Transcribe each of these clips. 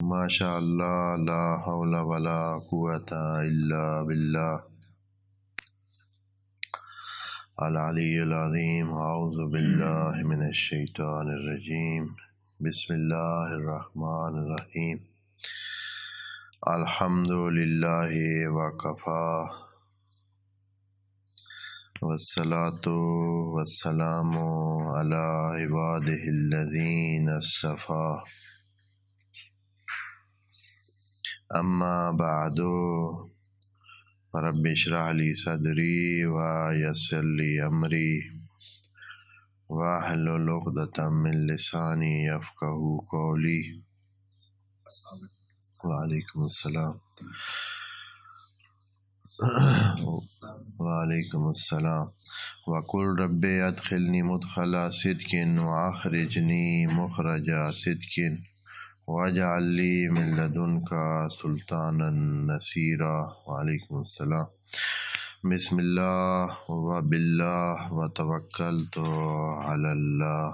ماشاء اللہ لا حول ولا قوۃ الا باللہ العلی العظیم اعوذ باللہ من الشیطان الرجیم بسم اللہ الرحمن الرحیم الحمد للہ وکفی والصلاة والسلام علی عبادہ الذین اصطفی اما بعد رب اشرح لی صدری ویسر لی امری واحلل عقدۃ من لسانی یفقہوا قولی۔ وعلیکم السلام وعلیکم السلام۔ وقل رب ادخلنی مدخل صدق واخرجنی مخرج صدق واجعل لی من لدنک سلطانا نصیرا۔ وعلیکم السلام۔ بسم اللہ وباللہ وتوکلت علی اللہ۔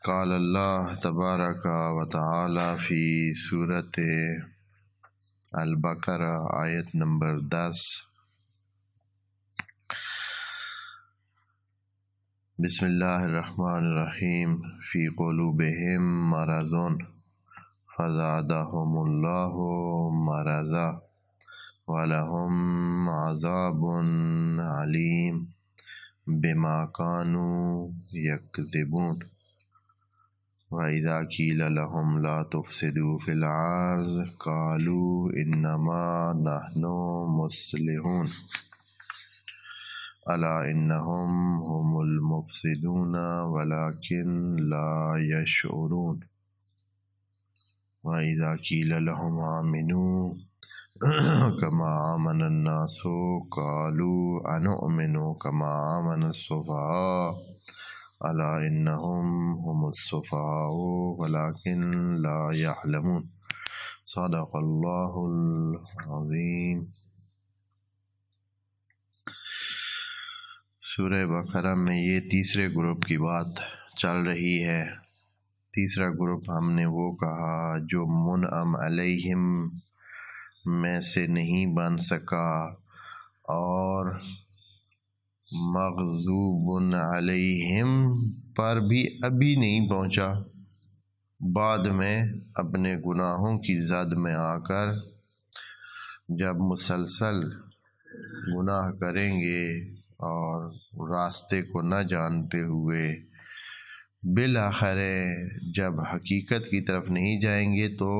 قال اللہ تبارک و تعالی فی سورۃ البقرہ آیت نمبر 10۔ بسم اللہ الرحمن الرحیم۔ فی قلوبہم مرض فزادہم اللہ مرضا ولہم عذاب علیم بما کانوا یکذبون۔ وَإِذَا قِیلَ لَهُمْ لَا تُفْسِدُوا فِي الْأَرْضِ قَالُوا إِنَّمَا نَحْنُ مُصْلِحُونَ الا انہم هم المفسدون ولكن لا يشعرون۔ وَإِذَا قِیلَ لَهُمْ آمِنُوا كَمَا آمَنَ النَّاسُ قَالُوا أَنُؤْمِنُ كَمَا آمَنَ السُّفَهَاءُ الا انہم هم السفهاء ولكن لا يعلمون۔ صدق اللہ العظیم۔ سورہ بقرہ میں یہ تیسرے گروپ کی بات چل رہی ہے۔ تیسرا گروپ ہم نے وہ کہا جو منعم علیہم میں سے نہیں بن سکا اور مغضوب علیہم پر بھی ابھی نہیں پہنچا، بعد میں اپنے گناہوں کی زد میں آ کر جب مسلسل گناہ کریں گے اور راستے کو نہ جانتے ہوئے بالآخر جب حقیقت کی طرف نہیں جائیں گے تو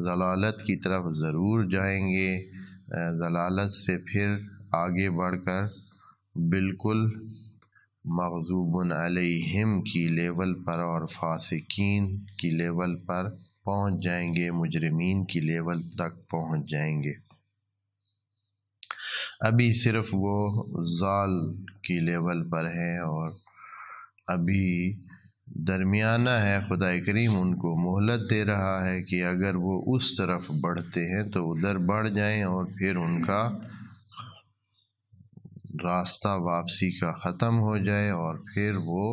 ضلالت کی طرف ضرور جائیں گے۔ ضلالت سے پھر آگے بڑھ کر بالکل مغضوب علیہم کی لیول پر اور فاسقین کی لیول پر پہنچ جائیں گے، مجرمین کی لیول تک پہنچ جائیں گے۔ ابھی صرف وہ ضال کی لیول پر ہیں اور ابھی درمیانہ ہے۔ خدا کریم ان کو مہلت دے رہا ہے کہ اگر وہ اس طرف بڑھتے ہیں تو ادھر بڑھ جائیں اور پھر ان کا راستہ واپسی کا ختم ہو جائے اور پھر وہ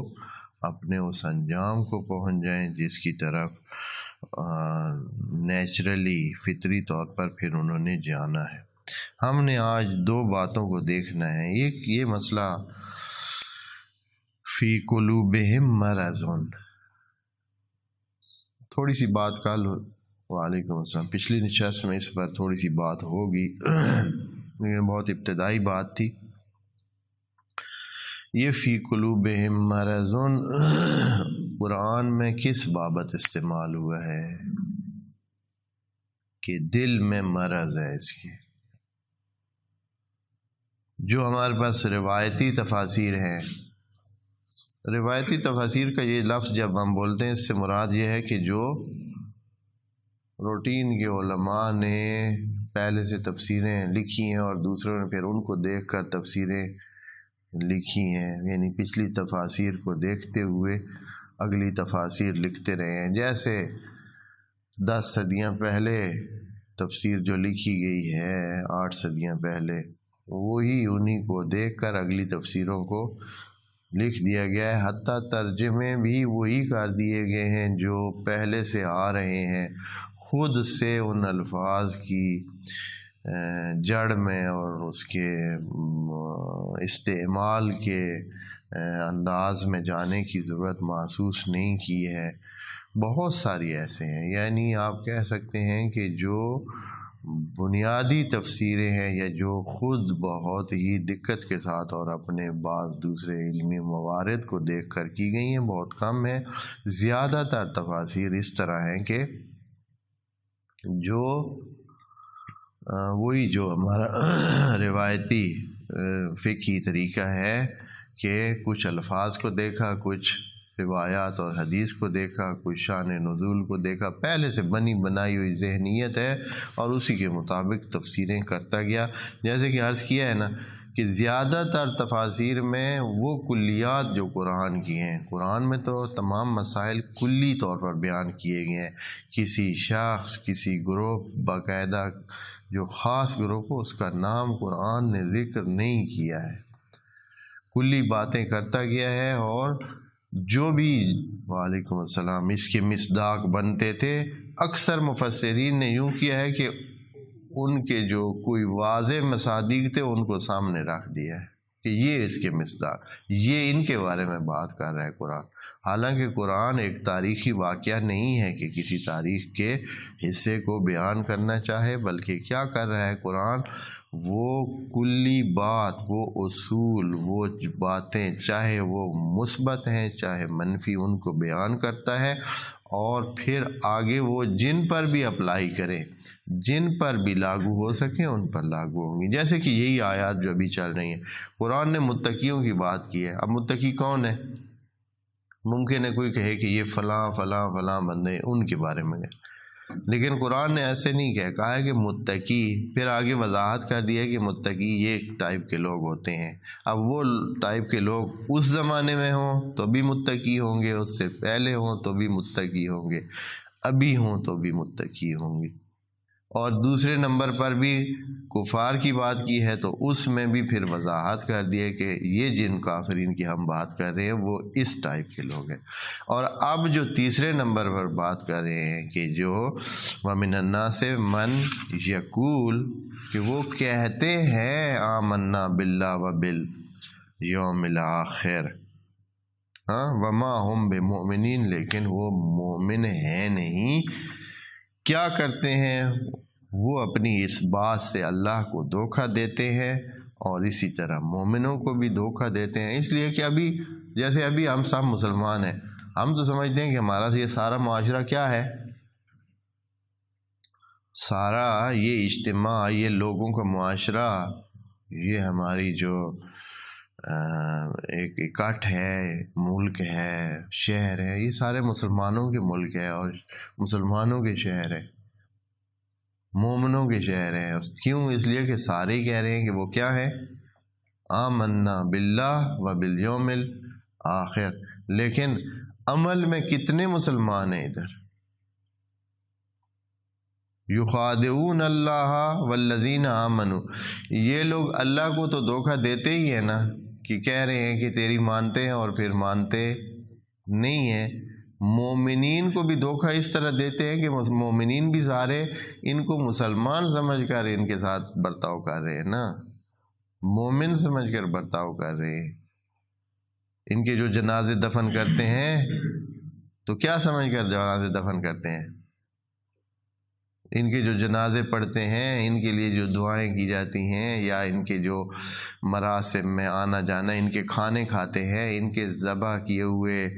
اپنے اس انجام کو پہنچ جائیں جس کی طرف نیچرلی فطری طور پر پھر انہوں نے جانا ہے۔ ہم نے آج دو باتوں کو دیکھنا ہے۔ ایک یہ مسئلہ فی قلوبہم مرض، تھوڑی سی بات کل وعلیکم السلام پچھلی نشست میں اس پر تھوڑی سی بات ہوگی، یہ بہت ابتدائی بات تھی۔ یہ فی قلوبہم مرض قرآن میں کس بابت استعمال ہوا ہے کہ دل میں مرض ہے اس کی؟ جو ہمارے پاس روایتی تفاسیر ہیں، روایتی تفاسیر کا یہ لفظ جب ہم بولتے ہیں اس سے مراد یہ ہے کہ جو روٹین کے علماء نے پہلے سے تفسیریں لکھی ہیں اور دوسروں نے پھر ان کو دیکھ کر تفسیریں لکھی ہیں، یعنی پچھلی تفاسیر کو دیکھتے ہوئے اگلی تفاسیر لکھتے رہے ہیں۔ جیسے 10 صدیاں پہلے تفسیر جو لکھی گئی ہے 8 صدیاں پہلے، وہی انہی کو دیکھ کر اگلی تفسیروں کو لکھ دیا گیا ہے، حتیٰ ترجمے بھی وہی کر دیے گئے ہیں جو پہلے سے آ رہے ہیں، خود سے ان الفاظ کی جڑ میں اور اس کے استعمال کے انداز میں جانے کی ضرورت محسوس نہیں کی ہے۔ بہت ساری ایسے ہیں، یعنی آپ کہہ سکتے ہیں کہ جو بنیادی تفسیریں ہیں یا جو خود بہت ہی دقت کے ساتھ اور اپنے بعض دوسرے علمی موارد کو دیکھ کر کی گئی ہیں، بہت کم ہیں۔ زیادہ تر تفاسیر اس طرح ہیں کہ جو وہی جو ہمارا روایتی فقہی طریقہ ہے کہ کچھ الفاظ کو دیکھا، کچھ روایات اور حدیث کو دیکھا، کچھ شان نزول کو دیکھا، پہلے سے بنی بنائی ہوئی ذہنیت ہے اور اسی کے مطابق تفسیریں کرتا گیا۔ جیسے کہ عرض کیا ہے نا کہ زیادہ تر تفاسیر میں وہ کلیات جو قرآن کی ہیں، قرآن میں تو تمام مسائل کلی طور پر بیان کیے گئے ہیں، کسی شخص، کسی گروہ، باقاعدہ جو خاص گروہ کو اس کا نام قرآن نے ذکر نہیں کیا ہے، کلی باتیں کرتا گیا ہے۔ اور جو بھی وعلیکم السلام اس کے مصداق بنتے تھے، اکثر مفسرین نے یوں کیا ہے کہ ان کے جو کوئی واضح مصادیق تھے ان کو سامنے رکھ دیا ہے کہ یہ اس کے مصداق، یہ ان کے بارے میں بات کر رہا ہے قرآن۔ حالانکہ قرآن ایک تاریخی واقعہ نہیں ہے کہ کسی تاریخ کے حصے کو بیان کرنا چاہے، بلکہ کیا کر رہا ہے قرآن، وہ کلی بات، وہ اصول، وہ باتیں چاہے وہ مثبت ہیں چاہے منفی، ان کو بیان کرتا ہے اور پھر آگے وہ جن پر بھی اپلائی کریں، جن پر بھی لاگو ہو سکیں ان پر لاگو ہوں گی۔ جیسے کہ یہی آیات جو ابھی چل رہی ہیں، قرآن نے متقیوں کی بات کی ہے۔ اب متقی کون ہے؟ ممکن ہے کوئی کہے کہ یہ فلاں فلاں فلاں بندے، ان کے بارے میں ہے، لیکن قرآن نے ایسے نہیں کہا ہے کہ متقی، پھر آگے وضاحت کر دی ہے کہ متقی یہ ٹائپ کے لوگ ہوتے ہیں۔ اب وہ ٹائپ کے لوگ اس زمانے میں ہوں تو بھی متقی ہوں گے، اس سے پہلے ہوں تو بھی متقی ہوں گے، ابھی ہوں تو بھی متقی ہوں گے۔ اور دوسرے نمبر پر بھی کفار کی بات کی ہے تو اس میں بھی پھر وضاحت کر دیے کہ یہ جن کافرین کی ہم بات کر رہے ہیں وہ اس ٹائپ کے لوگ ہیں۔ اور اب جو تیسرے نمبر پر بات کر رہے ہیں کہ جو وَمِنَ النَّاسِ مَن یقول، کہ وہ کہتے ہیں آمنا باللہ وبالیوم الآخر، وما ہم بمؤمنین، لیکن وہ مومن ہیں نہیں۔ کیا کرتے ہیں وہ؟ اپنی اس بات سے اللہ کو دھوکہ دیتے ہیں اور اسی طرح مومنوں کو بھی دھوکہ دیتے ہیں۔ اس لیے کہ ابھی ہم سب مسلمان ہیں، ہم تو سمجھتے ہیں کہ ہمارا یہ سارا معاشرہ کیا ہے، سارا یہ اجتماع، یہ لوگوں کا معاشرہ، یہ ہماری جو ایک اکٹھ ہے، ملک ہے، شہر ہے، یہ سارے مسلمانوں کے ملک ہے اور مسلمانوں کے شہر ہے، مومنوں کے شہر ہیں۔ کیوں؟ اس لیے کہ سارے ہی کہہ رہے ہیں کہ وہ کیا ہے، آمنا باللہ وبالیوم الآخر، لیکن عمل میں کتنے مسلمان ہیں ادھر؟ یخادعون اللہ والذین آمنوا، یہ لوگ اللہ کو تو دھوکہ دیتے ہی ہیں نا، کہ کہہ رہے ہیں کہ تیری مانتے ہیں اور پھر مانتے نہیں ہیں۔ مومنین کو بھی دھوکہ اس طرح دیتے ہیں کہ مومنین بھی سارے ان کو مسلمان سمجھ کر ان کے ساتھ برتاؤ کر رہے ہیں نا، مومن سمجھ کر برتاؤ کر رہے ہیں۔ ان کے جو جنازے دفن کرتے ہیں تو کیا سمجھ کر جنازے دفن کرتے ہیں؟ ان کے جو جنازے پڑھتے ہیں، ان کے لیے جو دعائیں کی جاتی ہیں، یا ان کے جو مراسم میں آنا جانا، ان کے کھانے کھاتے ہیں، ان کے ذبح کیے ہوئے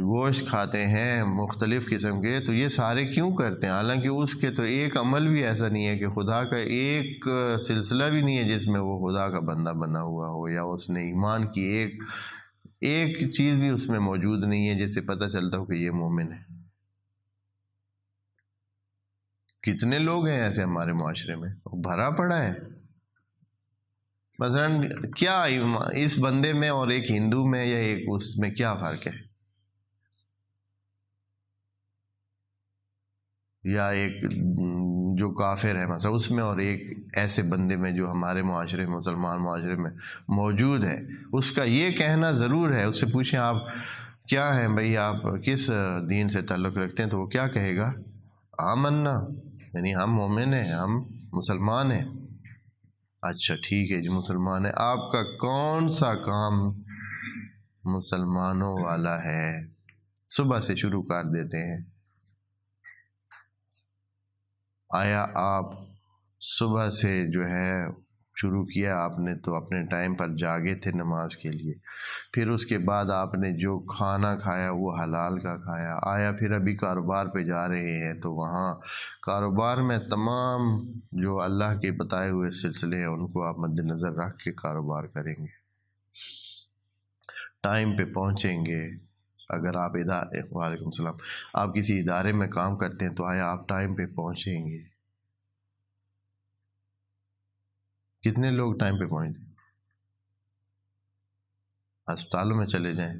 گوشت کھاتے ہیں مختلف قسم کے، تو یہ سارے کیوں کرتے ہیں؟ حالانکہ اس کے تو ایک عمل بھی ایسا نہیں ہے کہ خدا کا ایک سلسلہ بھی نہیں ہے جس میں وہ خدا کا بندہ بنا ہوا ہو، یا اس نے ایمان کی ایک چیز بھی اس میں موجود نہیں ہے جس سے پتہ چلتا ہو کہ یہ مومن ہے۔ کتنے لوگ ہیں ایسے ہمارے معاشرے میں، بھرا پڑا ہے۔ مثلا کیا اس بندے میں اور ایک ہندو میں یا ایک اس میں کیا فرق ہے؟ یا ایک جو کافر ہے مثلا اس میں، اور ایک ایسے بندے میں جو ہمارے معاشرے مسلمان معاشرے میں موجود ہے، اس کا یہ کہنا ضرور ہے. اس سے پوچھیں آپ کیا ہیں بھائی، آپ کس دین سے تعلق رکھتے ہیں، تو وہ کیا کہے گا؟ آمنا، یعنی ہم مومن ہیں، ہم مسلمان ہیں. اچھا ٹھیک ہے جی مسلمان ہے. آپ کا کون سا کام مسلمانوں والا ہے؟ صبح سے شروع کر دیتے ہیں. آیا آپ صبح سے جو ہے شروع کیا آپ نے تو اپنے ٹائم پر جاگے تھے نماز کے لیے، پھر اس کے بعد آپ نے جو کھانا کھایا وہ حلال کا کھایا. آیا پھر ابھی کاروبار پہ جا رہے ہیں تو وہاں کاروبار میں تمام جو اللہ کے بتائے ہوئے سلسلے ہیں ان کو آپ مد نظر رکھ کے کاروبار کریں گے، ٹائم پہ پہنچیں گے. اگر آپ وعلیکم السلام، آپ کسی ادارے میں کام کرتے ہیں تو آیا آپ ٹائم پہ پہنچیں گے؟ کتنے لوگ ٹائم پہ پہنچتے ہیں؟ ہسپتالوں میں چلے جائیں،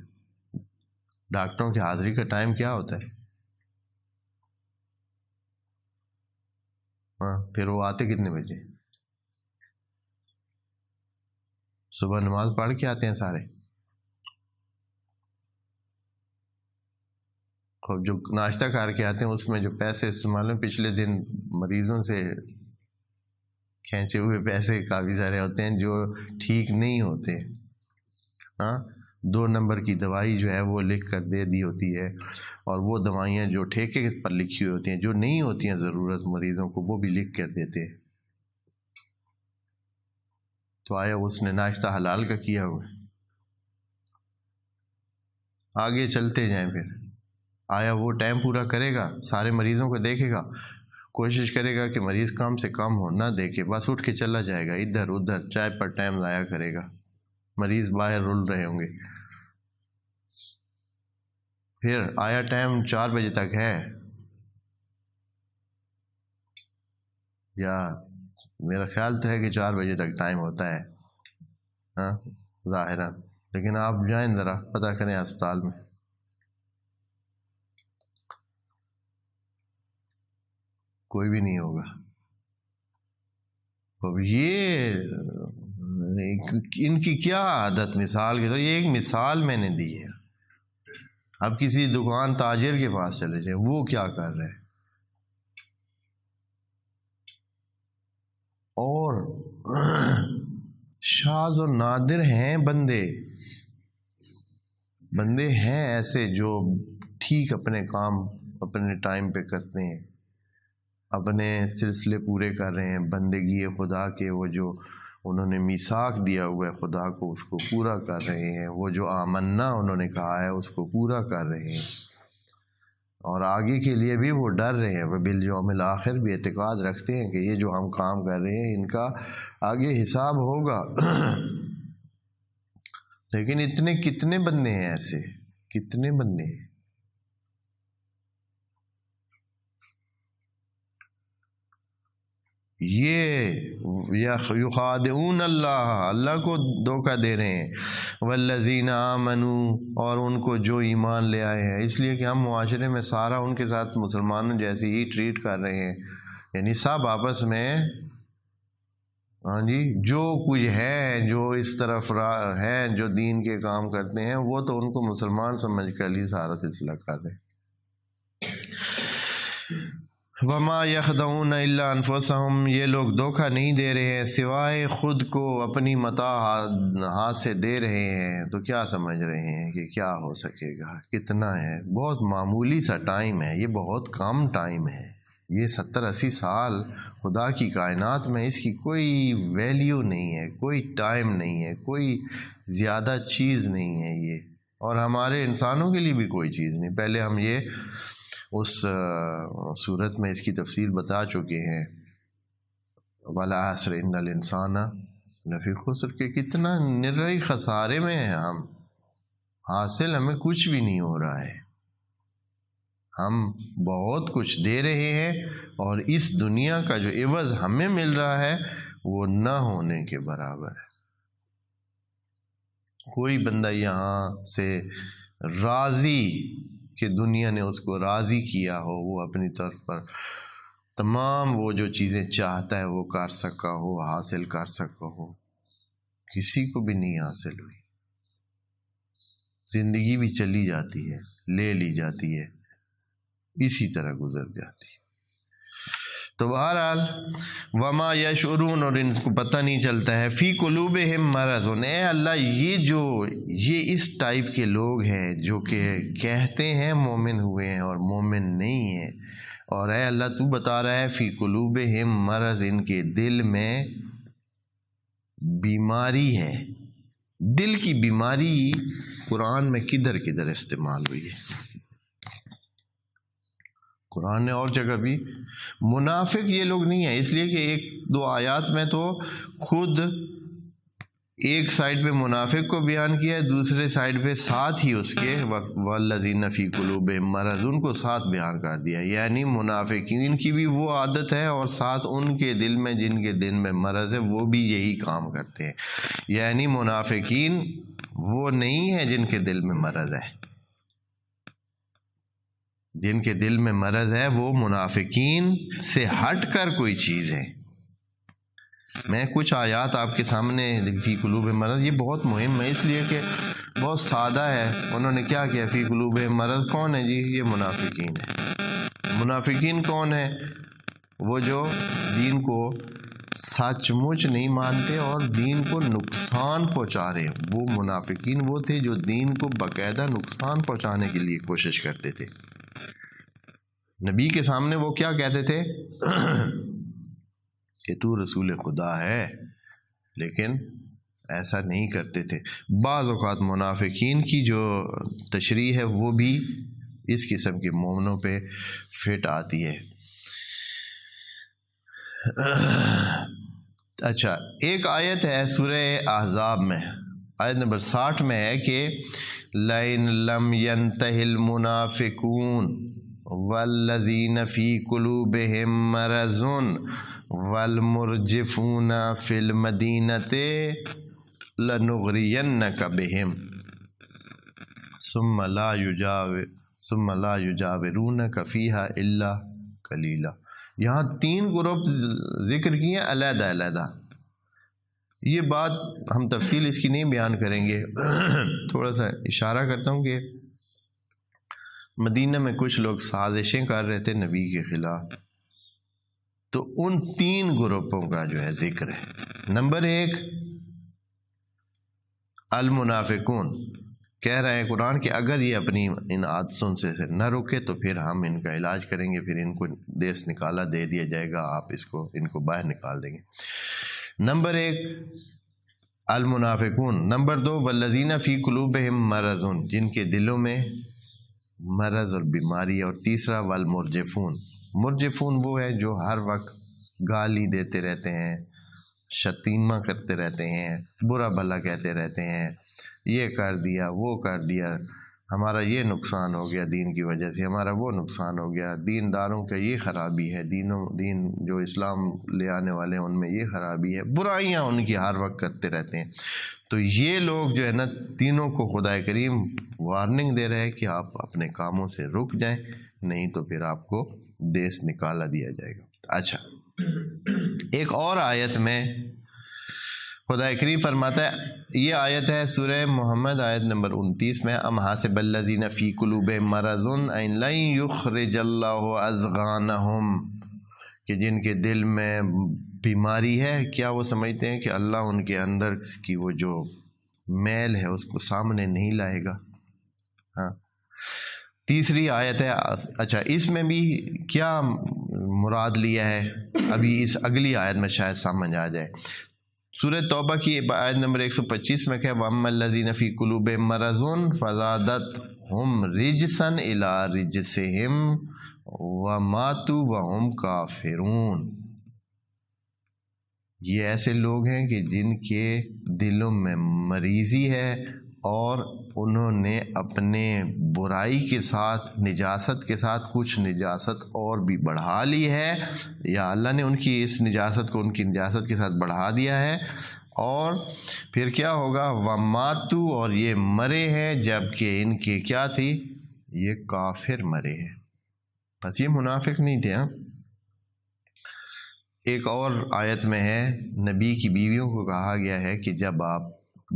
ڈاکٹروں کی حاضری کا ٹائم کیا ہوتا ہے؟ ہاں، پھر وہ آتے کتنے بجے؟ صبح نماز پڑھ کے آتے ہیں سارے. اور جو ناشتہ کر کے آتے ہیں اس میں جو پیسے استعمال ہیں پچھلے دن مریضوں سے کھینچے ہوئے پیسے کافی سارے ہوتے ہیں جو ٹھیک نہیں ہوتے. ہاں، 2 نمبر کی دوائی جو ہے وہ لکھ کر دے دی ہوتی ہے، اور وہ دوائیاں جو ٹھیکے پر لکھی ہوئی ہوتی ہیں جو نہیں ہوتی ہیں ضرورت مریضوں کو وہ بھی لکھ کر دیتے ہیں. تو آیا اس نے ناشتہ حلال کا کیا ہوا ہے؟ آگے چلتے جائیں. پھر آیا وہ ٹائم پورا کرے گا، سارے مریضوں کو دیکھے گا، کوشش کرے گا کہ مریض کم سے کم ہو، نہ دیکھے، بس اٹھ کے چلا جائے گا ادھر ادھر، چائے پر ٹائم ضائع کرے گا، مریض باہر رول رہے ہوں گے. پھر آیا ٹائم 4 بجے تک ہے، یا میرا خیال تو ہے کہ 4 بجے تک ٹائم ہوتا ہے، ہاں ظاہراً، لیکن آپ جائیں ذرا پتہ کریں ہسپتال میں. کوئی بھی نہیں ہوگا. اب یہ ان کی کیا عادت، مثال کے طور یہ ایک مثال میں نے دی ہے. اب کسی دکان تاجر کے پاس چلے جائیں، وہ کیا کر رہے ہیں، اور شاذ و نادر ہیں بندے ہیں ایسے جو ٹھیک اپنے کام اپنے ٹائم پہ کرتے ہیں، اپنے سلسلے پورے کر رہے ہیں، بندگی خدا کے وہ جو انہوں نے میثاق دیا ہوا ہے خدا کو اس کو پورا کر رہے ہیں، وہ جو آمنا انہوں نے کہا ہے اس کو پورا کر رہے ہیں، اور آگے کے لیے بھی وہ ڈر رہے ہیں، وہ بالیوم الآخر بھی اعتقاد رکھتے ہیں کہ یہ جو ہم کام کر رہے ہیں ان کا آگے حساب ہوگا. لیکن اتنے کتنے بندے ہیں ایسے، کتنے بندے ہیں. یہ یخادعون اللہ کو دھوکہ دے رہے ہیں، والذین آمنوا، اور ان کو جو ایمان لے آئے ہیں، اس لیے کہ ہم معاشرے میں سارا ان کے ساتھ مسلمانوں جیسے ہی ٹریٹ کر رہے ہیں، یعنی سب آپس میں ہاں جی جو کچھ ہے، جو اس طرف ہیں جو دین کے کام کرتے ہیں وہ تو ان کو مسلمان سمجھ کر ہی سارا سلسلہ کر رہے ہیں. وما یخدعون الا انفسہم، یہ لوگ دھوکہ نہیں دے رہے ہیں سوائے خود کو، اپنی متاع ہاتھ سے دے رہے ہیں. تو کیا سمجھ رہے ہیں کہ کیا ہو سکے گا، کتنا ہے، بہت معمولی سا ٹائم ہے، یہ بہت کم ٹائم ہے، یہ 70-80 سال خدا کی کائنات میں اس کی کوئی ویلیو نہیں ہے، کوئی ٹائم نہیں ہے، کوئی زیادہ چیز نہیں ہے یہ، اور ہمارے انسانوں کے لیے بھی کوئی چیز نہیں. پہلے ہم یہ اس صورت میں اس کی تفصیل بتا چکے ہیں، والعصر ان الانسان لفی خسر، کہ کتنا نرئی خسارے میں ہیں ہم، حاصل ہمیں کچھ بھی نہیں ہو رہا ہے، ہم بہت کچھ دے رہے ہیں اور اس دنیا کا جو عوض ہمیں مل رہا ہے وہ نہ ہونے کے برابر ہے. کوئی بندہ یہاں سے راضی کہ دنیا نے اس کو راضی کیا ہو، وہ اپنی طرف پر تمام وہ جو چیزیں چاہتا ہے وہ کر سکا ہو، حاصل کر سکا ہو، کسی کو بھی نہیں حاصل ہوئی۔ زندگی بھی چلی جاتی ہے، لے لی جاتی ہے، اسی طرح گزر جاتی ہے۔ تو بہرحال وما یشعرون، اور ان کو پتہ نہیں چلتا ہے، فی قلوبہم مرض، اے اللہ یہ اس ٹائپ کے لوگ ہیں جو کہ کہتے ہیں مومن ہوئے ہیں اور مومن نہیں ہیں، اور اے اللہ تو بتا رہا ہے فی قلوبہم مرض، ان کے دل میں بیماری ہے۔ دل کی بیماری قرآن میں کدھر کدھر استعمال ہوئی ہے؟ قرآن نے اور جگہ بھی، منافق یہ لوگ نہیں ہیں، اس لیے کہ ایک دو آیات میں تو خود ایک سائڈ پہ منافق کو بیان کیا ہے، دوسرے سائڈ پہ ساتھ ہی اس کے والذین فی قلوبہم مرض، ان کو ساتھ بیان کر دیا، یعنی منافقین کی بھی وہ عادت ہے، اور ساتھ ان کے دل میں، جن کے دل میں مرض ہے، وہ بھی یہی کام کرتے ہیں۔ یعنی منافقین وہ نہیں ہیں جن کے دل میں مرض ہے، جن کے دل میں مرض ہے وہ منافقین سے ہٹ کر کوئی چیز ہے۔ میں کچھ آیات آپ کے سامنے، فی قلوب مرض، یہ بہت مہم ہے اس لیے کہ بہت سادہ ہے۔ انہوں نے کیا کیا؟ فی قلوب مرض کون ہے جی؟ یہ منافقین ہے۔ منافقین کون ہے؟ وہ جو دین کو سچ مچ نہیں مانتے اور دین کو نقصان پہنچا رہے ہیں، وہ منافقین وہ تھے جو دین کو باقاعدہ نقصان پہنچانے کے لیے کوشش کرتے تھے۔ نبی کے سامنے وہ کیا کہتے تھے کہ تو رسول خدا ہے، لیکن ایسا نہیں کرتے تھے۔ بعض اوقات منافقین کی جو تشریح ہے وہ بھی اس قسم کے مومنوں پہ فٹ آتی ہے۔ اچھا، ایک آیت ہے سورہ احزاب میں، آیت نمبر 60 میں ہے کہ لَإِن لَمْ يَنْتَهِ الْمُنَافِقُونَ وَالَّذِينَ فِي قُلُوبِهِم مَّرَضٌ وَالْمُرْجِفُونَ فِي الْمَدِينَةِ لَنُغْرِيَنَّكَ بِهِمْ ثُمَّ لَا يُجَاوِرُونَكَ فِيهَا إِلَّا قَلِيلًا۔ یہاں 3 گروپ ذکر کیے ہیں علیحدہ علیحدہ۔ یہ بات ہم تفصیل اس کی نہیں بیان کریں گے، تھوڑا سا اشارہ کرتا ہوں کہ مدینہ میں کچھ لوگ سازشیں کر رہے تھے نبی کے خلاف، تو ان 3 گروپوں کا جو ہے ذکر ہے۔ نمبر 1 المنافقون، کہہ رہے ہیں قرآن کہ اگر یہ اپنی ان عادتوں سے نہ رکے تو پھر ہم ان کا علاج کریں گے، پھر ان کو دیس نکالا دے دیا جائے گا، آپ ان کو باہر نکال دیں گے۔ نمبر 1 المنافقون۔ نمبر 2 والذین فی قلوبہم مرض، جن کے دلوں میں مرض اور بیماری ہے۔ اور تیسرا والمرجفون، مرجفون وہ ہے جو ہر وقت گالی دیتے رہتے ہیں، شتیمہ کرتے رہتے ہیں، برا بھلا کہتے رہتے ہیں، یہ کر دیا وہ کر دیا، ہمارا یہ نقصان ہو گیا دین کی وجہ سے، ہمارا وہ نقصان ہو گیا، دینداروں کا یہ خرابی ہے، دین جو اسلام لے آنے والے ہیں ان میں یہ خرابی ہے، برائیاں ان کی ہر وقت کرتے رہتے ہیں۔ تو یہ لوگ جو ہے نا، تینوں کو خدا کریم وارننگ دے رہے ہیں کہ آپ اپنے کاموں سے رک جائیں، نہیں تو پھر آپ کو دیس نکالا دیا جائے گا۔ اچھا، ایک اور آیت میں خدا کریم فرماتا ہے، یہ آیت ہے سورہ محمد آیت نمبر 29 میں، ام حاسب الذین فی قلوبہم مرض ان لن یخرج اللہ اضغانہم، کہ جن کے دل میں بیماری ہے، کیا وہ سمجھتے ہیں کہ اللہ ان کے اندر کی وہ جو میل ہے اس کو سامنے نہیں لائے گا؟ ہاں، تیسری آیت ہے۔ اچھا، اس میں بھی کیا مراد لیا ہے ابھی اس اگلی آیت میں شاید سمجھ آ جائے۔ سورہ توبہ کی آیت نمبر 125 میں کہ وَأَمَّا الَّذِينَ فِي قُلُوبِهِم مَّرَضٌ فَزَادَتْهُمْ رِجْسًا إِلَىٰ رِجْسِهِمْ وَمَاتُوا وَهُمْ كَافِرُونَ۔ یہ ایسے لوگ ہیں کہ جن کے دلوں میں مریضی ہے اور انہوں نے اپنے برائی کے ساتھ، نجاست کے ساتھ کچھ نجاست اور بھی بڑھا لی ہے، یا اللہ نے ان کی اس نجاست کو ان کی نجاست کے ساتھ بڑھا دیا ہے، اور پھر کیا ہوگا؟ وَمَاتُوا، اور یہ مرے ہیں جبکہ ان کے کیا تھی؟ یہ کافر مرے ہیں۔ بس یہ منافق نہیں تھے، ہاں، ایک اور آیت میں ہے نبی کی بیویوں کو کہا گیا ہے کہ جب آپ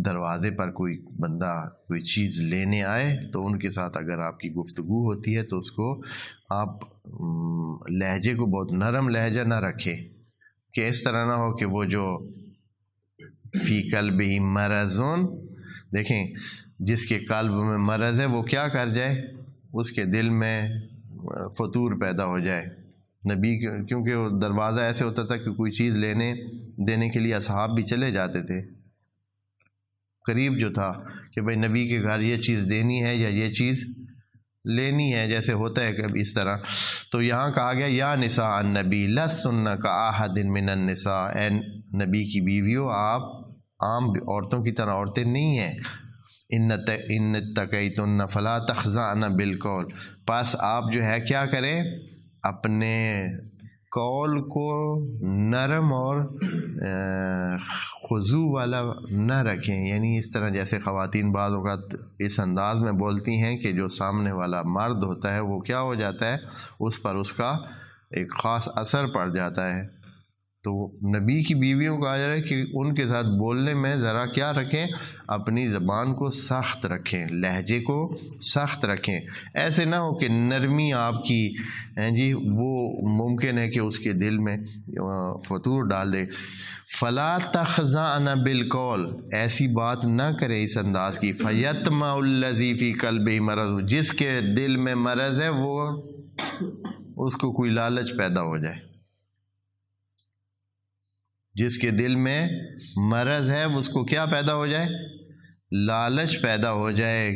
دروازے پر کوئی بندہ کوئی چیز لینے آئے تو ان کے ساتھ اگر آپ کی گفتگو ہوتی ہے تو اس کو آپ لہجے کو بہت نرم لہجہ نہ رکھیں کہ اس طرح نہ ہو کہ وہ جو فی قلبہ مرضون، دیکھیں جس کے قلب میں مرض ہے وہ کیا کر جائے، اس کے دل میں فطور پیدا ہو جائے۔ نبی کیونکہ وہ دروازہ ایسے ہوتا تھا کہ کوئی چیز لینے دینے کے لیے اصحاب بھی چلے جاتے تھے، قریب جو تھا کہ بھائی نبی کے گھر یہ چیز دینی ہے یا یہ چیز لینی ہے، جیسے ہوتا ہے کہ اس طرح۔ تو یہاں کہا گیا یا نساء النبی لستن کاحد من النساء، اے نبی کی بیویوں آپ عام عورتوں کی طرح عورتیں نہیں ہیں۔ ان اتقیتن فلا تخضعن بالقول، پس آپ جو ہے کیا کریں، اپنے قول کو نرم اور خضوع والا نہ رکھیں، یعنی اس طرح جیسے خواتین بعض اوقات اس انداز میں بولتی ہیں کہ جو سامنے والا مرد ہوتا ہے وہ کیا ہو جاتا ہے، اس پر اس کا ایک خاص اثر پڑ جاتا ہے۔ تو نبی کی بیویوں کو کہا جا رہا ہے کہ ان کے ساتھ بولنے میں ذرا کیا رکھیں، اپنی زبان کو سخت رکھیں، لہجے کو سخت رکھیں، ایسے نہ ہو کہ نرمی آپ کی جی وہ ممکن ہے کہ اس کے دل میں فطور ڈال دے۔ فلا تخضعن بالقول، ایسی بات نہ کرے اس انداز کی، فیطمع الذی فی قلبہ مرض، جس کے دل میں مرض ہے وہ اس کو کوئی لالچ پیدا ہو جائے، جس کے دل میں مرض ہے اس کو کیا پیدا ہو جائے، لالچ پیدا ہو جائے،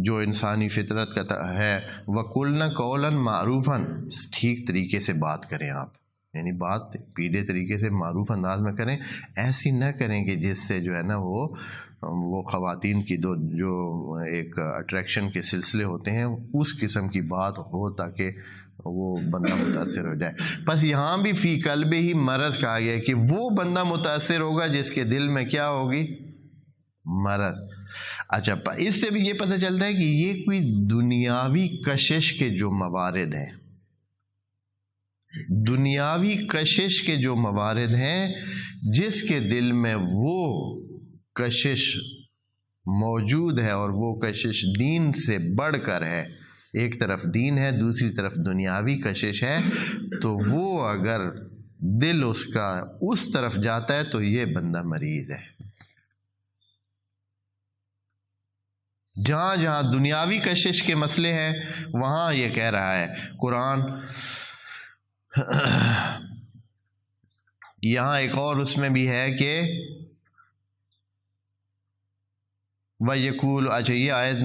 جو انسانی فطرت کا ہے۔ وَقُلْنَ قَوْلًا مَعْرُوفًا، ٹھیک طریقے سے بات کریں آپ، یعنی بات پیڑے طریقے سے معروف انداز میں کریں، ایسی نہ کریں کہ جس سے جو ہے نا وہ خواتین کی جو ایک اٹریکشن کے سلسلے ہوتے ہیں اس قسم کی بات ہو تاکہ وہ بندہ متاثر ہو جائے۔ بس یہاں بھی فی قلبہ ہی مرض کہا گیا کہ وہ بندہ متاثر ہوگا جس کے دل میں کیا ہوگی، مرض۔ اچھا، اس سے بھی یہ پتہ چلتا ہے کہ یہ کوئی دنیاوی کشش کے جو موارد ہیں، دنیاوی کشش کے جو موارد ہیں، جس کے دل میں وہ کشش موجود ہے اور وہ کشش دین سے بڑھ کر ہے، ایک طرف دین ہے دوسری طرف دنیاوی کشش ہے، تو وہ اگر دل اس کا اس طرف جاتا ہے تو یہ بندہ مریض ہے۔ جہاں جہاں دنیاوی کشش کے مسئلے ہیں وہاں یہ کہہ رہا ہے قرآن۔ یہاں ایک اور اس میں بھی ہے کہ وَيَقُولُ، اچھا یہ آیت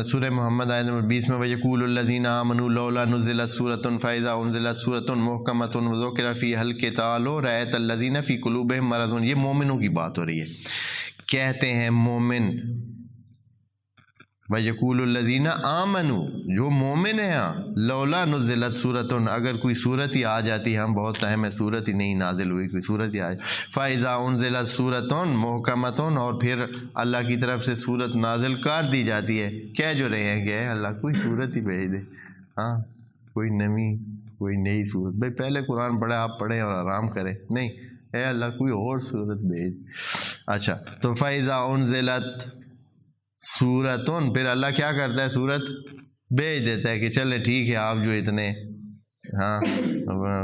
سورہ محمد آیت نمبر 20 میں وَيَقُولُ الَّذِينَ آمَنُوا لَوْلَا نُزِّلَتْ سُورَةٌ فَإِذَا أُنزِلَتْ سُورَةٌ مُحْكَمَةٌ وَذُكِرَ فِيهَا الْقِتَالُ رَأَيْتَ الَّذِينَ فِي قُلُوبِهِم مَرَضٌ، یہ مومنوں کی بات ہو رہی ہے۔ کہتے ہیں مومن، وَيَقُولُ الَّذِينَ آمَنُوا، جو مومن ہیں، لولا نزلت سورتن، اگر کوئی صورت ہی آ جاتی، ہم بہت ٹائم ہے صورت ہی نہیں نازل ہوئی، کوئی صورت ہی آ جائے، فَإِذَا أُنزِلَتْ سُورَةٌ مُحْكَمَةٌ، اور پھر اللہ کی طرف سے صورت نازل کر دی جاتی ہے، کہہ جو رہے ہیں کہ اللہ کوئی صورت ہی بھیج دے، ہاں کوئی نئی صورت، بھائی پہلے قرآن پڑھے، آپ پڑھیں اور آرام کریں، نہیں، اے اللہ کوئی اور صورت بھیج۔ اچھا، تو فَإِذَا أُنزِلَتْ سورتن، پھر اللہ کیا کرتا ہے، صورت بھیج دیتا ہے کہ چلے ٹھیک ہے، آپ جو اتنے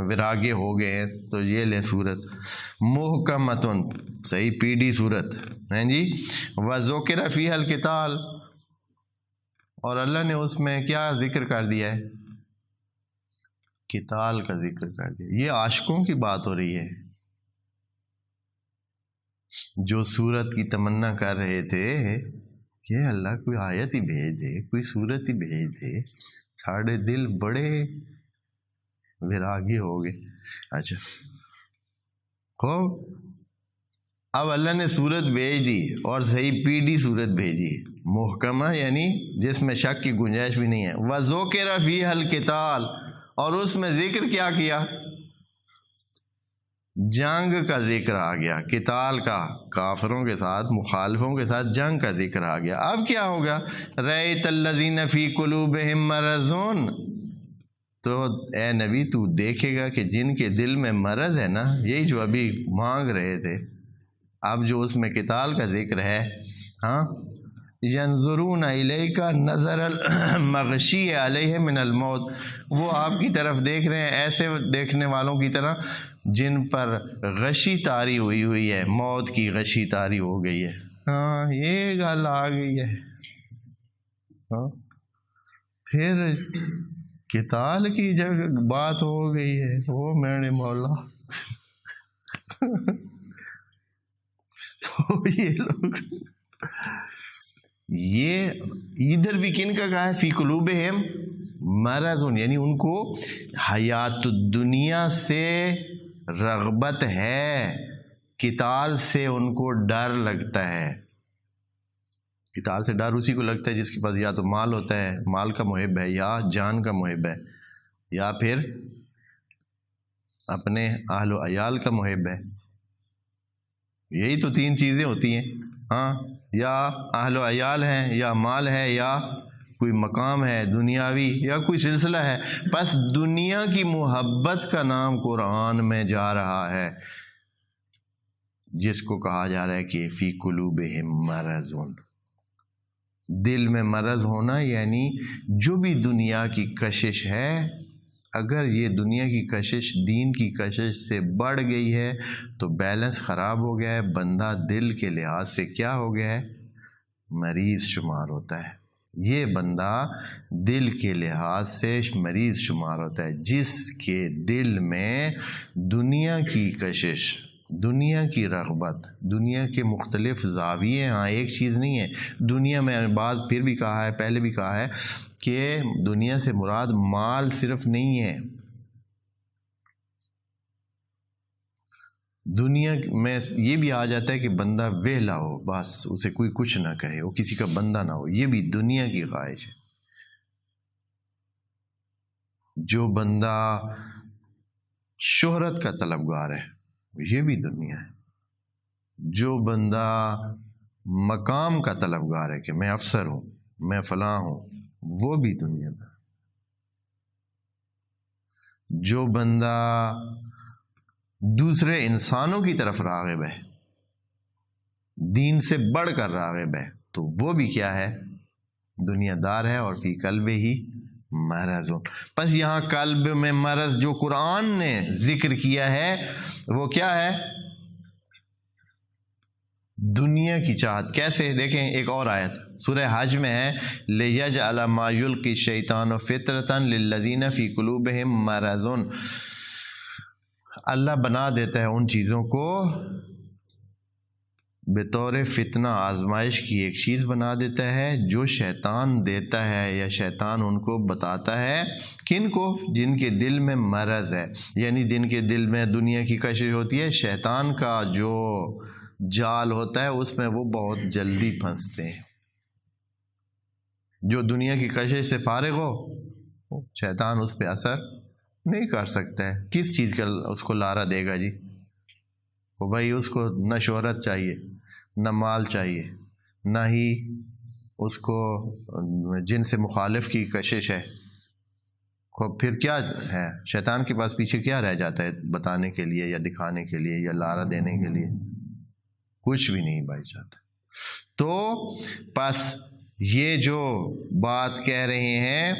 وراگے ہو گئے ہیں تو یہ لیں صورت محکمتن، صحیح پی ڈی صورت ہیں جی، وذکر فیہا القتال، اور اللہ نے اس میں کیا ذکر کر دیا ہے، قتال کا ذکر کر دیا۔ یہ عاشقوں کی بات ہو رہی ہے جو صورت کی تمنا کر رہے تھے کہ اللہ کوئی آیت ہی بھیج دے، کوئی صورت ہی بھیج دے، ساڑھے دل بڑے وراگی ہو گئے۔ اچھا خوب، اب اللہ نے صورت بھیج دی اور صحیح پی ڈی صورت بھیجی، محکمہ یعنی جس میں شک کی گنجائش بھی نہیں ہے، وَذُكِرَ فِيهَا الْقِتَالُ، اور اس میں ذکر کیا کیا، جنگ کا ذکر آ گیا، قتال کا، کافروں کے ساتھ مخالفوں کے ساتھ جنگ کا ذکر آ گیا۔ اب کیا ہوگا، رَأَيْتَ الَّذِينَ فِي قُلُوبِهِم مَرَضٌ، تو اے نبی تو دیکھے گا کہ جن کے دل میں مرض ہے نا، یہی جو ابھی مانگ رہے تھے، اب جو اس میں قتال کا ذکر ہے، ہاں، ینظرون الیک نظر المغشی علیہ من الموت، وہ آپ کی طرف دیکھ رہے ہیں ایسے دیکھنے والوں کی طرح جن پر غشی طاری ہوئی ہے، موت کی غشی طاری ہو گئی ہے۔ ہاں، یہ گل آ گئی ہے۔ ہاں، پھر قتال کی جگہ بات ہو گئی ہے، وہ میرے مولا۔ تو یہ لوگ، یہ ادھر بھی کن کا کہا ہے؟ فی قلوبہم مرض، یعنی ان کو حیات الدنیا سے رغبت ہے، قتال سے ان کو ڈر لگتا ہے۔ قتال سے ڈر اسی کو لگتا ہے جس کے پاس یا تو مال ہوتا ہے، مال کا محب ہے، یا جان کا محب ہے، یا پھر اپنے اہل و عیال کا محب ہے۔ یہی تو تین چیزیں ہوتی ہیں، ہاں، یا اہل و عیال ہیں، یا مال ہے، یا کوئی مقام ہے دنیاوی، یا کوئی سلسلہ ہے۔ بس دنیا کی محبت کا نام قرآن میں جا رہا ہے، جس کو کہا جا رہا ہے کہ فی قلوبہم مرض، دل میں مرض ہونا، یعنی جو بھی دنیا کی کشش ہے، اگر یہ دنیا کی کشش دین کی کشش سے بڑھ گئی ہے تو بیلنس خراب ہو گیا ہے، بندہ دل کے لحاظ سے کیا ہو گیا ہے؟ مریض شمار ہوتا ہے۔ یہ بندہ دل کے لحاظ سے مریض شمار ہوتا ہے، جس کے دل میں دنیا کی کشش، دنیا کی رغبت، دنیا کے مختلف زاویے، ہاں ایک چیز نہیں ہے دنیا میں۔ بعض پھر بھی کہا ہے، پہلے بھی کہا ہے کہ دنیا سے مراد مال صرف نہیں ہے، دنیا میں یہ بھی آ جاتا ہے کہ بندہ ویلا ہو، بس اسے کوئی کچھ نہ کہے، وہ کسی کا بندہ نہ ہو، یہ بھی دنیا کی خواہش ہے۔ جو بندہ شہرت کا طلبگار ہے، یہ بھی دنیا ہے۔ جو بندہ مقام کا طلبگار ہے کہ میں افسر ہوں، میں فلاں ہوں، وہ بھی دنیا کا۔ جو بندہ دوسرے انسانوں کی طرف راغب ہے، دین سے بڑھ کر راغب ہے، تو وہ بھی کیا ہے؟ دنیا دار ہے۔ اور فی قلب ہی مرض، بس یہاں قلب میں مرض جو قرآن نے ذکر کیا ہے وہ کیا ہے؟ دنیا کی چاہت۔ کیسے؟ دیکھیں ایک اور آیت سورہ حج میں ہے، لِيَجْعَلَ مَا يُلْقِي الشَّيْطَانُ فِطْرَةً لِلَّذِينَ فِي قُلُوبِهِم مَرَضٌ، اللہ بنا دیتا ہے ان چیزوں کو بطور فتنہ، آزمائش کی ایک چیز بنا دیتا ہے جو شیطان دیتا ہے، یا شیطان ان کو بتاتا ہے۔ کن کو؟ جن کے دل میں مرض ہے، یعنی جن کے دل میں دنیا کی کشش ہوتی ہے، شیطان کا جو جال ہوتا ہے اس میں وہ بہت جلدی پھنستے ہیں۔ جو دنیا کی کشش سے فارغ ہو، شیطان اس پہ اثر نہیں کر سکتا ہے۔ کس چیز کا اس کو لارا دے گا جی؟ وہ بھائی اس کو نہ شہرت چاہیے، نہ مال چاہیے، نہ ہی اس کو جن سے مخالف کی کشش ہے۔ پھر کیا ہے؟ شیطان کے پاس پیچھے کیا رہ جاتا ہے بتانے کے لیے، یا دکھانے کے لیے، یا لارا دینے کے لیے؟ کچھ بھی نہیں بھائی چاہتا۔ تو پس یہ جو بات کہہ رہے ہیں،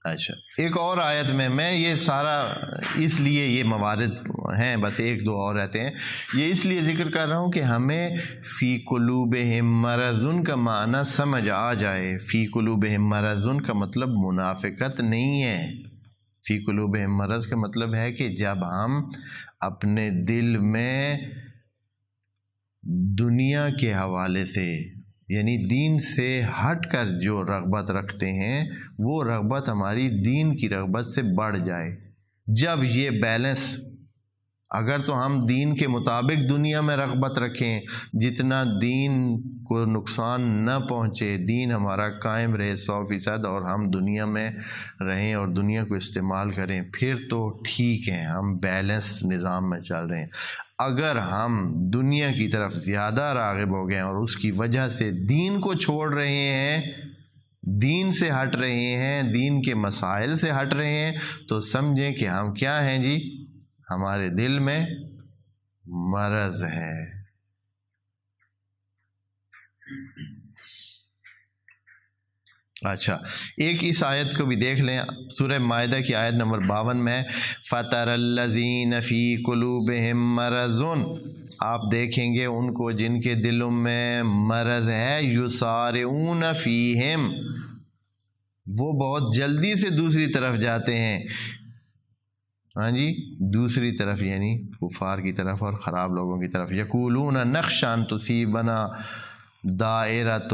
اچھا ایک اور آیت میں یہ سارا اس لیے یہ موارد ہیں، بس ایک دو اور رہتے ہیں، یہ اس لیے ذکر کر رہا ہوں کہ ہمیں فی قلوبہم مرض کا معنی سمجھ آ جائے۔ فی قلوبہم مرض کا مطلب منافقت نہیں ہے۔ فی قلوبہم مرض کا مطلب ہے کہ جب ہم اپنے دل میں دنیا کے حوالے سے، یعنی دین سے ہٹ کر جو رغبت رکھتے ہیں، وہ رغبت ہماری دین کی رغبت سے بڑھ جائے، جب یہ بیلنس اگر تو ہم دین کے مطابق دنیا میں رغبت رکھیں، جتنا دین کو نقصان نہ پہنچے، دین ہمارا قائم رہے 100%، اور ہم دنیا میں رہیں اور دنیا کو استعمال کریں، پھر تو ٹھیک ہے، ہم بیلنس نظام میں چل رہے ہیں۔ اگر ہم دنیا کی طرف زیادہ راغب ہو گئے اور اس کی وجہ سے دین کو چھوڑ رہے ہیں، دین سے ہٹ رہے ہیں، دین کے مسائل سے ہٹ رہے ہیں، تو سمجھیں کہ ہم کیا ہیں جی، ہمارے دل میں مرض ہے۔ اچھا، ایک اس آیت کو بھی دیکھ لیں، سورہ مائدہ کی آیت نمبر 52 میں فَتَرَى الَّذِينَ فِي قُلُوبِهِم مَّرَضٌ، آپ دیکھیں گے ان کو جن کے دلوں میں مرض ہے، يُسَارِعُونَ فِيهِم، وہ بہت جلدی سے دوسری طرف جاتے ہیں، ہاں جی، دوسری طرف یعنی کفار کی طرف اور خراب لوگوں کی طرف۔ یقولون نخشى ان تصیبنا دائرۃ،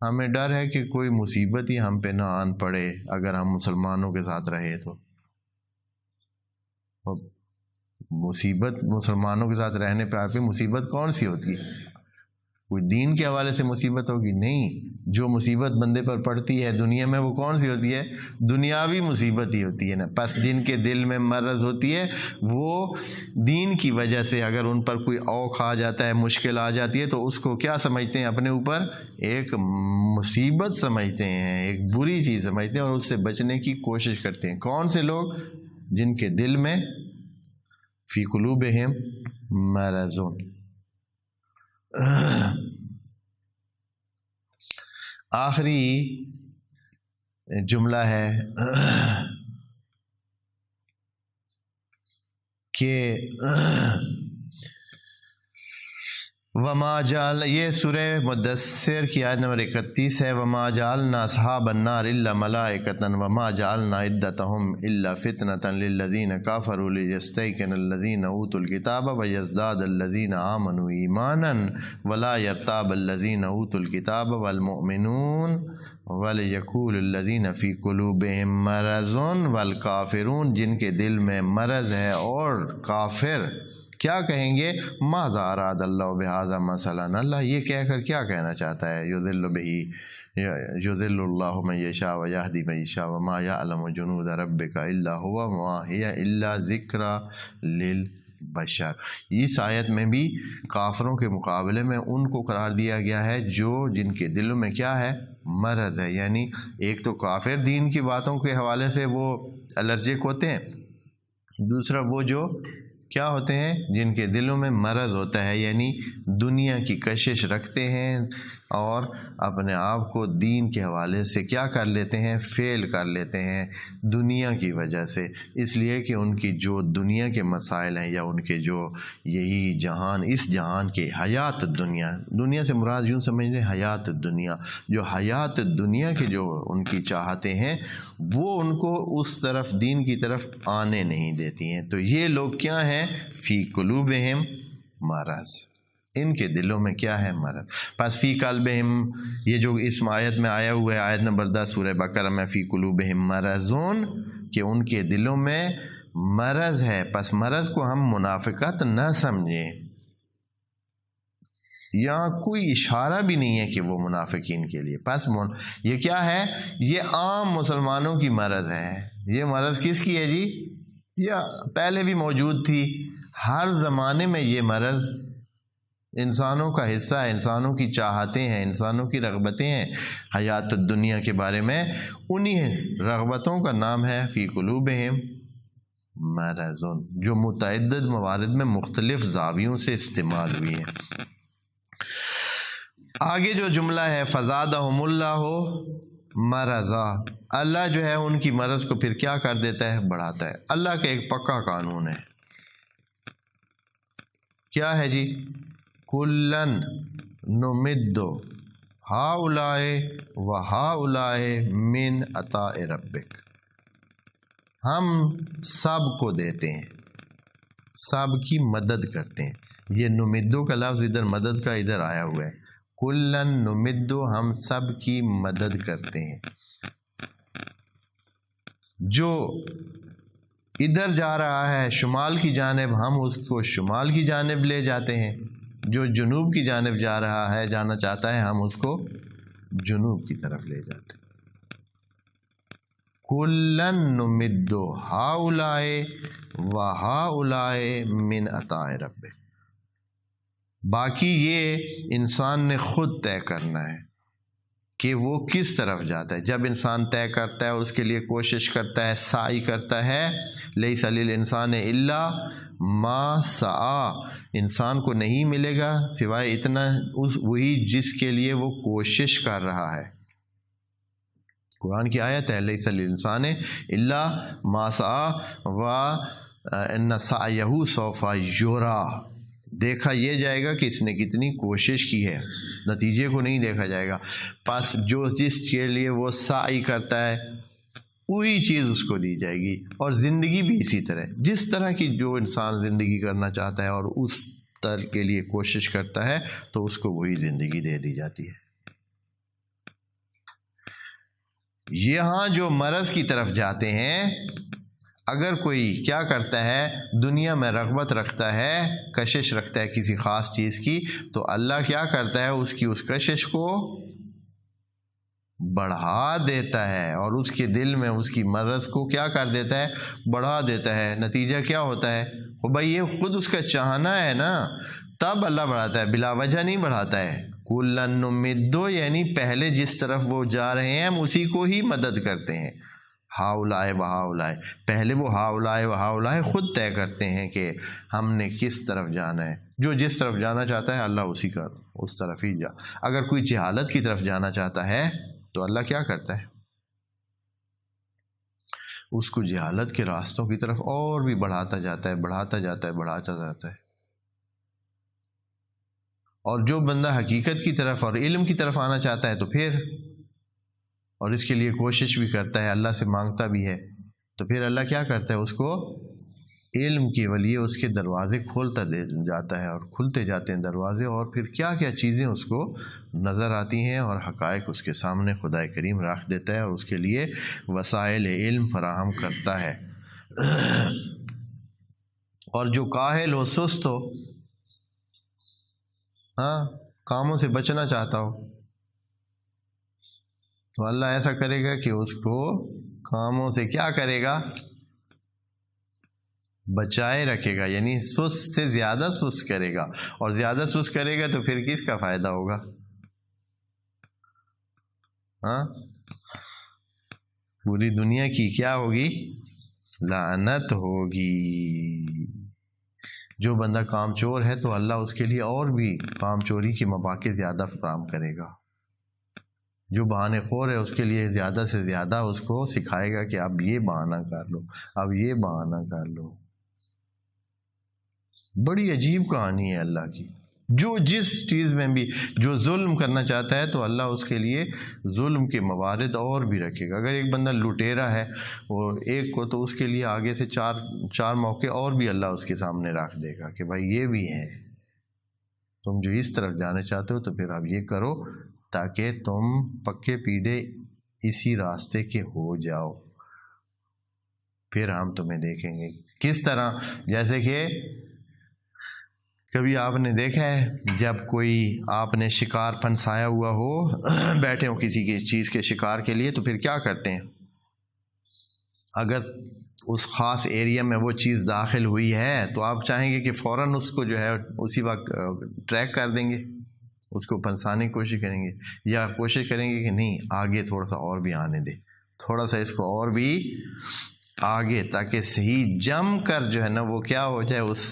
ہمیں ڈر ہے کہ کوئی مصیبت ہی ہم پہ نہ آن پڑے اگر ہم مسلمانوں کے ساتھ رہے تو۔ مصیبت مسلمانوں کے ساتھ رہنے پہ آپ کی مصیبت کون سی ہوتی ہے؟ کوئی دین کے حوالے سے مصیبت ہوگی؟ نہیں، جو مصیبت بندے پر پڑتی ہے دنیا میں وہ کون سی ہوتی ہے؟ دنیاوی مصیبت ہی ہوتی ہے نا۔ پس جن کے دل میں مرض ہوتی ہے وہ دین کی وجہ سے اگر ان پر کوئی اوکھ آ جاتا ہے، مشکل آ جاتی ہے، تو اس کو کیا سمجھتے ہیں؟ اپنے اوپر ایک مصیبت سمجھتے ہیں، ایک بری چیز سمجھتے ہیں اور اس سے بچنے کی کوشش کرتے ہیں۔ کون سے لوگ؟ جن کے دل میں فی قلوبہم مرض۔ آخری جملہ ہے کہ وما جعل، یہ سورہ مدثر کی آیت نمبر 31 ہے، وما جعلنا اصحاب النار الا ملائکۃ وما جعلنا عدتهم الا فتنۃ للذین کفروا لیستیقن الذین اوتوا الکتاب ویزداد الذین آمنوا ایمانا ولا یرتاب الذین اوتوا الکتاب والمؤمنون ولیقول الذین فی قلوبہم مرض والکافرون، جن کے دل میں مرض ہے اور کافر کیا کہیں گے؟ ماذا اراد اللہ بہذا مثلا، اللہ یہ کہہ کر کیا کہنا چاہتا ہے؟ یضل اللہ من یشاء ویہدی من یشاء وما یعلم جنود ربک الا هو وما ہی الا ذکری للبشر۔ اس آیت میں بھی کافروں کے مقابلے میں ان کو قرار دیا گیا ہے جو جن کے دلوں میں کیا ہے؟ مرض ہے۔ یعنی ایک تو کافر دین کی باتوں کے حوالے سے وہ الرجک ہوتے ہیں، دوسرا وہ جو کیا ہوتے ہیں؟ جن کے دلوں میں مرض ہوتا ہے، یعنی دنیا کی کشش رکھتے ہیں اور اپنے آپ کو دین کے حوالے سے کیا کر لیتے ہیں؟ فیل کر لیتے ہیں دنیا کی وجہ سے، اس لیے کہ ان کی جو دنیا کے مسائل ہیں یا ان کے جو یہی جہان، اس جہان کے حیات دنیا، دنیا سے مراد یوں سمجھ لیں حیات دنیا، جو حیات دنیا کے جو ان کی چاہتے ہیں وہ ان کو اس طرف دین کی طرف آنے نہیں دیتی ہیں۔ تو یہ لوگ کیا ہیں؟ فی قلوبہم مرض، ان کے دلوں میں کیا ہے؟ مرض۔ پس فی قلبہم، یہ جو اس آیت میں آیا ہوا ہے، آیت نمبر 10 سورہ بقرہ میں، فی قلوبہم مرضون، کہ ان کے دلوں میں مرض ہے۔ پس مرض کو ہم منافقت نہ سمجھیں، یہاں کوئی اشارہ بھی نہیں ہے کہ وہ منافقین کے لیے۔ پس یہ کیا ہے؟ یہ عام مسلمانوں کی مرض ہے۔ یہ مرض کس کی ہے جی؟ یہ پہلے بھی موجود تھی، ہر زمانے میں یہ مرض انسانوں کا حصہ ہے، انسانوں کی چاہتیں ہیں، انسانوں کی رغبتیں ہیں حیات دنیا کے بارے میں، انہی رغبتوں کا نام ہے فی قلوبہم مرض، جو متعدد موارد میں مختلف زاویوں سے استعمال ہوئی ہے۔ آگے جو جملہ ہے فزادہم اللہ مرضا، اللہ جو ہے ان کی مرض کو پھر کیا کر دیتا ہے؟ بڑھاتا ہے۔ اللہ کا ایک پکا قانون ہے، کیا ہے جی؟ کلن نمد ہؤلاء وہؤلاء من عطاء ربک، ہم سب کو دیتے ہیں، سب کی مدد کرتے ہیں۔ یہ نمدو کا لفظ ادھر مدد کا ادھر آیا ہوا ہے، کلن نمدو، ہم سب کی مدد کرتے ہیں۔ جو ادھر جا رہا ہے شمال کی جانب، ہم اس کو شمال کی جانب لے جاتے ہیں، جو جنوب کی جانب جا رہا ہے، جانا چاہتا ہے، ہم اس کو جنوب کی طرف لے جاتے ہیں۔ کُلًّا نُمِدُّ هَؤُلَاءِ وَهَؤُلَاءِ مِنْ عَطَاءِ رَبِّكَ۔ باقی یہ انسان نے خود طے کرنا ہے کہ وہ کس طرف جاتا ہے۔ جب انسان طے کرتا ہے اور اس کے لیے کوشش کرتا ہے، سعی کرتا ہے، لیس للانسان الا ما سعی، انسان کو نہیں ملے گا سوائے اتنا وہی جس کے لیے وہ کوشش کر رہا ہے۔ قرآن کی آیت ہے لیس للانسان الا ما سعی وان سعیہ سوف یری، دیکھا یہ جائے گا کہ اس نے کتنی کوشش کی ہے، نتیجے کو نہیں دیکھا جائے گا۔ پس جو جس کے لیے وہ سعی کرتا ہے وہی چیز اس کو دی جائے گی، اور زندگی بھی اسی طرح، جس طرح کی جو انسان زندگی کرنا چاہتا ہے اور اس طرح کے لیے کوشش کرتا ہے تو اس کو وہی زندگی دے دی جاتی ہے۔ یہاں جو مرض کی طرف جاتے ہیں، اگر کوئی کیا کرتا ہے، دنیا میں رغبت رکھتا ہے، کشش رکھتا ہے کسی خاص چیز کی، تو اللہ کیا کرتا ہے، اس کشش کو بڑھا دیتا ہے، اور اس کے دل میں اس کی مرض کو کیا کر دیتا ہے، بڑھا دیتا ہے۔ نتیجہ کیا ہوتا ہے، وہ بھائی یہ خود اس کا چاہنا ہے نا، تب اللہ بڑھاتا ہے، بلا وجہ نہیں بڑھاتا ہے۔ کُلًّا نُمِدُّ یعنی پہلے جس طرف وہ جا رہے ہیں ہم اسی کو ہی مدد کرتے ہیں۔ ہاؤلائے وہاؤلائے، پہلے وہ ہاؤلائے وہاؤلائے خود طے کرتے ہیں کہ ہم نے کس طرف جانا ہے، جو جس طرف جانا چاہتا ہے اللہ اسی کا اس طرف ہی جا۔ اگر کوئی جہالت کی طرف جانا چاہتا ہے تو اللہ کیا کرتا ہے، اس کو جہالت کے راستوں کی طرف اور بھی بڑھاتا جاتا ہے، بڑھاتا جاتا ہے، بڑھاتا جاتا ہے۔ اور جو بندہ حقیقت کی طرف اور علم کی طرف آنا چاہتا ہے تو پھر، اور اس کے لیے کوشش بھی کرتا ہے، اللہ سے مانگتا بھی ہے، تو پھر اللہ کیا کرتا ہے، اس کو علم کے ولیے اس کے دروازے کھولتا جاتا ہے، اور کھلتے جاتے ہیں دروازے، اور پھر کیا کیا چیزیں اس کو نظر آتی ہیں اور حقائق اس کے سامنے خدا کریم رکھ دیتا ہے، اور اس کے لیے وسائل علم فراہم کرتا ہے۔ اور جو کاہل ہو، سست ہو، کاموں سے بچنا چاہتا ہو، تو اللہ ایسا کرے گا کہ اس کو کاموں سے کیا کرے گا، بچائے رکھے گا، یعنی سست سے زیادہ سست کرے گا، اور زیادہ سست کرے گا تو پھر کس کا فائدہ ہوگا، پوری دنیا کی کیا ہوگی، لعنت ہوگی۔ جو بندہ کام چور ہے تو اللہ اس کے لیے اور بھی کام چوری کے مواقع زیادہ فراہم کرے گا۔ جو بہانے خور ہے اس کے لیے زیادہ سے زیادہ اس کو سکھائے گا کہ اب یہ بہانہ کر لو، اب یہ بہانہ کر لو۔ بڑی عجیب کہانی ہے اللہ کی۔ جو جس چیز میں بھی جو ظلم کرنا چاہتا ہے تو اللہ اس کے لیے ظلم کے موارد اور بھی رکھے گا۔ اگر ایک بندہ لٹیرا ہے وہ ایک کو، تو اس کے لیے آگے سے چار موقع اور بھی اللہ اس کے سامنے رکھ دے گا کہ بھائی یہ بھی ہیں، تم جو اس طرف جانے چاہتے ہو تو پھر اب یہ کرو تاکہ تم پکے پیڑے اسی راستے کے ہو جاؤ، پھر ہم تمہیں دیکھیں گے کس طرح۔ جیسے کہ کبھی آپ نے دیکھا ہے جب کوئی آپ نے شکار پھنسایا ہوا ہو، بیٹھے ہو کسی کی چیز کے شکار کے لیے، تو پھر کیا کرتے ہیں، اگر اس خاص ایریا میں وہ چیز داخل ہوئی ہے تو آپ چاہیں گے کہ فوراً اس کو جو ہے اسی وقت ٹریک کر دیں گے، اس کو پھنسانے کی کوشش کریں گے، یا کوشش کریں گے کہ نہیں آگے تھوڑا سا اور بھی آنے دے، تھوڑا سا اس کو اور بھی آگے، تاکہ صحیح جم کر جو ہے نا وہ کیا ہو جائے، اس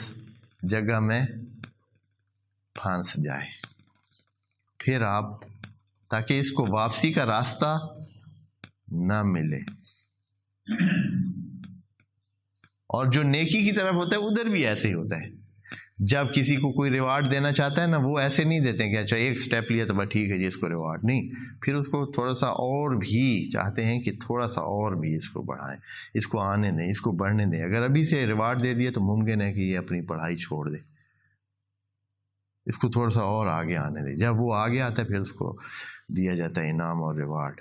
جگہ میں پھنس جائے، پھر آپ تاکہ اس کو واپسی کا راستہ نہ ملے۔ اور جو نیکی کی طرف ہوتا ہے ادھر بھی ایسے ہی ہوتا ہے، جب کسی کو کوئی ریوارڈ دینا چاہتا ہے نا، وہ ایسے نہیں دیتے ہیں کہ اچھا ایک سٹیپ لیا تو بس ٹھیک ہے جی اس کو ریوارڈ، نہیں، پھر اس کو تھوڑا سا اور بھی چاہتے ہیں کہ تھوڑا سا اور بھی اس کو بڑھائیں، اس کو آنے دیں، اس کو بڑھنے دیں۔ اگر ابھی سے ریوارڈ دے دیا تو ممکن ہے کہ یہ اپنی پڑھائی چھوڑ دے، اس کو تھوڑا سا اور آگے آنے دیں۔ جب وہ آگے آتا ہے پھر اس کو دیا جاتا ہے انعام اور ریوارڈ،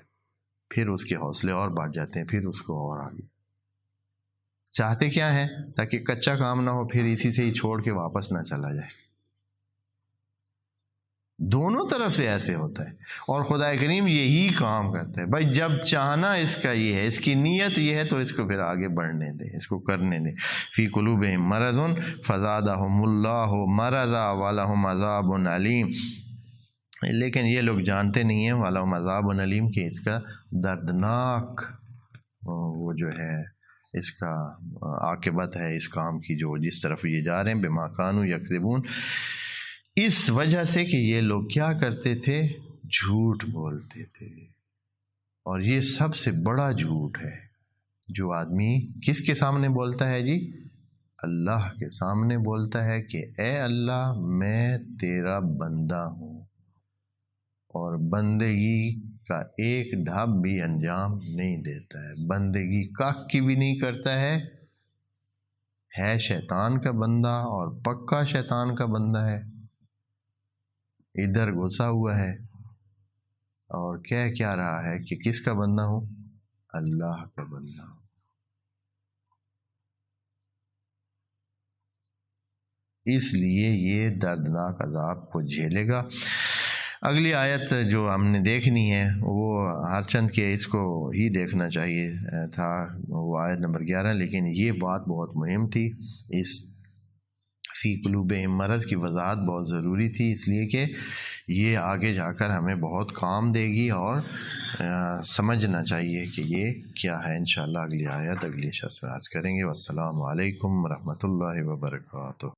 پھر اس کے حوصلے اور بڑھ جاتے ہیں، پھر اس کو اور آگے۔ چاہتے کیا ہیں؟ تاکہ کچا کام نہ ہو، پھر اسی سے ہی چھوڑ کے واپس نہ چلا جائے۔ دونوں طرف سے ایسے ہوتا ہے، اور خدا کریم یہی کام کرتا ہے۔ بھائی جب چاہنا اس کا یہ ہے، اس کی نیت یہ ہے، تو اس کو پھر آگے بڑھنے دیں، اس کو کرنے دیں۔ فی قلوبہم مرض فزادہم اللہ مرضا ولہم عذاب علیم، لیکن یہ لوگ جانتے نہیں ہیں ولہم عذاب علیم کہ اس کا دردناک وہ جو ہے اس کا عاقبت ہے اس کام کی، جو جس طرف یہ جا رہے ہیں، بما کانوا یکذبون، اس وجہ سے کہ یہ لوگ کیا کرتے تھے؟ جھوٹ بولتے تھے۔ اور یہ سب سے بڑا جھوٹ ہے جو آدمی کس کے سامنے بولتا ہے جی؟ اللہ کے سامنے بولتا ہے کہ اے اللہ میں تیرا بندہ ہوں، اور بندگی کا ایک ڈھاب بھی انجام نہیں دیتا ہے، بندگی کاک کی بھی نہیں کرتا ہے شیطان کا بندہ، اور پکا شیطان کا بندہ ہے، ادھر گھسا ہوا ہے، اور کہہ کیا رہا ہے کہ کس کا بندہ ہوں؟ اللہ کا بندہ ہوں۔ اس لیے یہ دردناک عذاب کو جھیلے گا۔ اگلی آیت جو ہم نے دیکھنی ہے وہ ہر چند کے اس کو ہی دیکھنا چاہیے تھا، وہ آیت نمبر 11، لیکن یہ بات بہت مہم تھی، اس فی قلوبہم مرض کی وضاحت بہت ضروری تھی، اس لیے کہ یہ آگے جا کر ہمیں بہت کام دے گی، اور سمجھنا چاہیے کہ یہ کیا ہے۔ انشاءاللہ اگلی آیت اگلی شخص میں عرض کریں گے۔ والسلام علیکم ورحمۃ اللہ وبرکاتہ۔